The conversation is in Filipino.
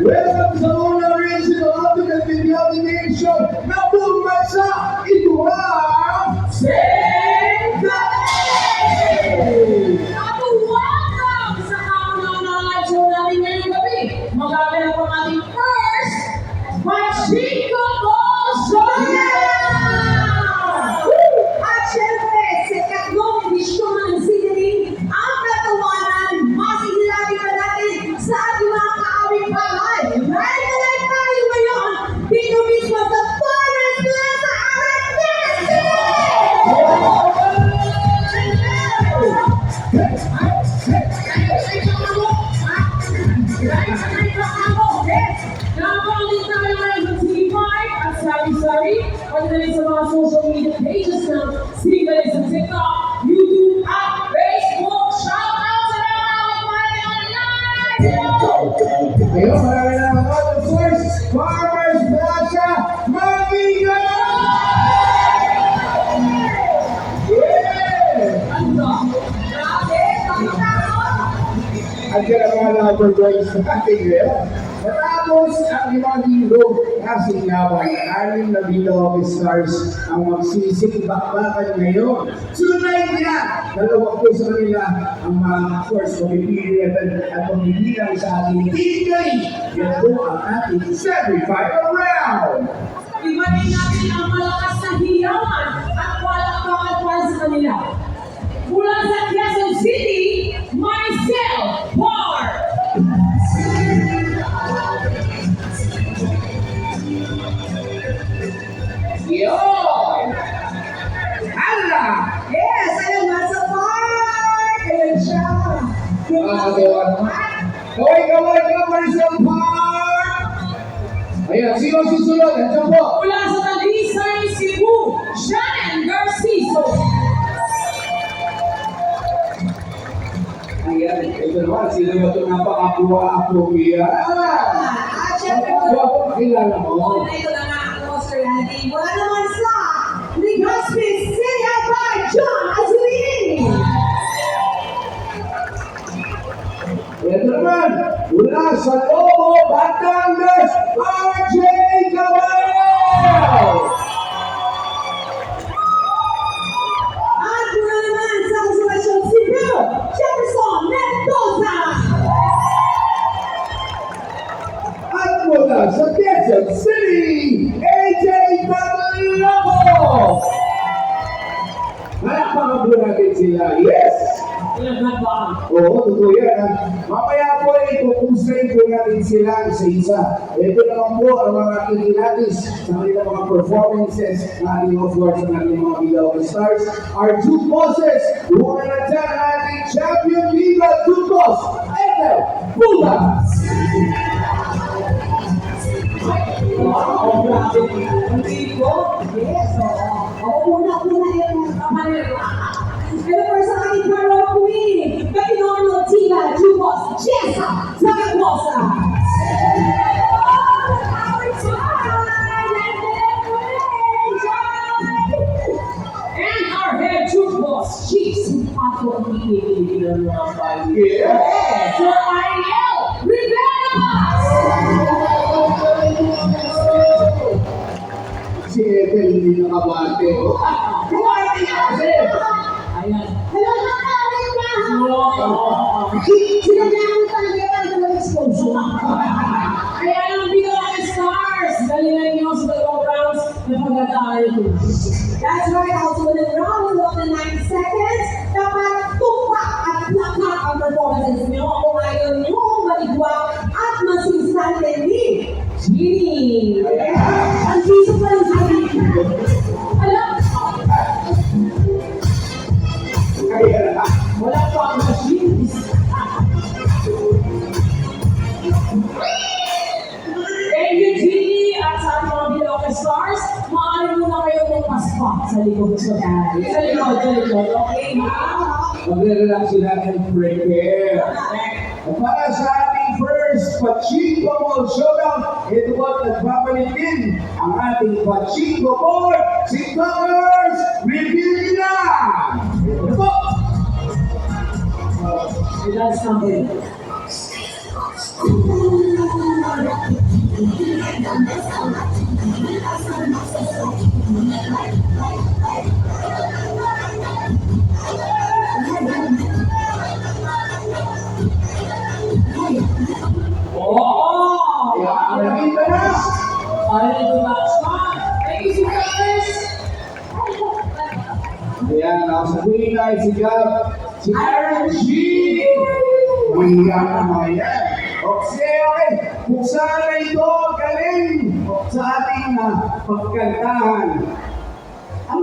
Welcome sa unang regional African Video Game Show na buong bansa. Ito ang Save the Day! Welcome sa kauna-una live show natin ngayong gabi. Magaganap ang ating first Pachinko Ball Show! At syempre, sa ikatlong edisyon ng Sigaling, ang katawanan, masigilari pa natin sa ating mga kaawing bahay. Dahil na lang tayo ngayon, dito mismo sa Farmers Plaza Pagdating sa mga social media pages ng Sigaling sa TikTok, YouTube, at Facebook. Shout out sa mga online! Ngayon, maraming naman of course, Farmers Plaza, Manila! Yeah! At yan ang mga number boys natin ngayon. Matapos ang 5,000 kasing laban, 6 na Below Stars ang magsisikbakbakan ngayon. Tonight nila, dalawa po sa kanila ang mga of course pumipili at pumipili sa ating tigay. Yan po ang ating semi-final round. Ibahin natin ang malakas na hiyawan at walakbakan para sa kanila. Mula sa Quezon City, Maricel Par! Yun! Hala! Yes, ayun, nasa park! Ayun siya. Nakakagawa naman. Kaway ka, Maricel Park! Ayan, sino susunod? Andiyan po. Mula sa Talisay, Cebu, Shannon Garciso! Ayan, ito naman, sino ba ito napaka-appropriate? At syempre, Kilala mo. ito na nga ang roster natin. Wala naman sa Legazpi City by John Azurin! Ito naman, mula sa Lobo, Batangas, RJ Caballero! At mula naman sa Consolacion Cebu, Jefferson Mendoza! At mula sa Quezon City, AJ Caballero! Malakpakan po natin sila, yes! Ilan ba? Oo, totoo yan. Mamaya po ay pupustahin po natin sila isa-isa. Ito naman po ang mga kinilatis sa kanilang mga performances na ating of course ng ating mga Below Stars. Our two bosses, una na dyan ang ating Champion Liga Tutos, Ethel Pulas! Wow, grabe. Ang tiko. Yes, oo. Ako una yun. Pero for sa aking Carol Queen, Paginono Tina Jubos, Jessa Zaragoza. Kumain kasi. Ayan. Hello, nakakawin na! Oo. Sinabihan ko talaga para sa exposure. Kaya ang Bicol Stars, galingan niyo sa dalawang rounds na pagkatalo. That's right, also in the round of the 90 seconds, dapat tumpak at lakas ang performances nyo kung ayaw nyo maligwak at masinsante ni Genie. Ang piso pa rin sa Alam, Kaya na. wala pa ang machines. Thank you, Genie, at sa ating mga Bicol Stars. Maaari muna kayo magpaspa sa likod. Sa likod. Okay, ha? Magre-relax sila and prepare. Para sa ating first Pachinko Ball Showdown, ito po at nagbabalik din ang ating Pachinko Board, si Covers Revilla! Ito po! Relax natin. Oh! Kaya nakita na! Ay, relax ka. Thank you, Sisters. Ayan, nakasabihin na si Gab, si Aaron G! Mahiya na mga yan. Okay, kung saan na ito galing sa ating pagkantahan. Ang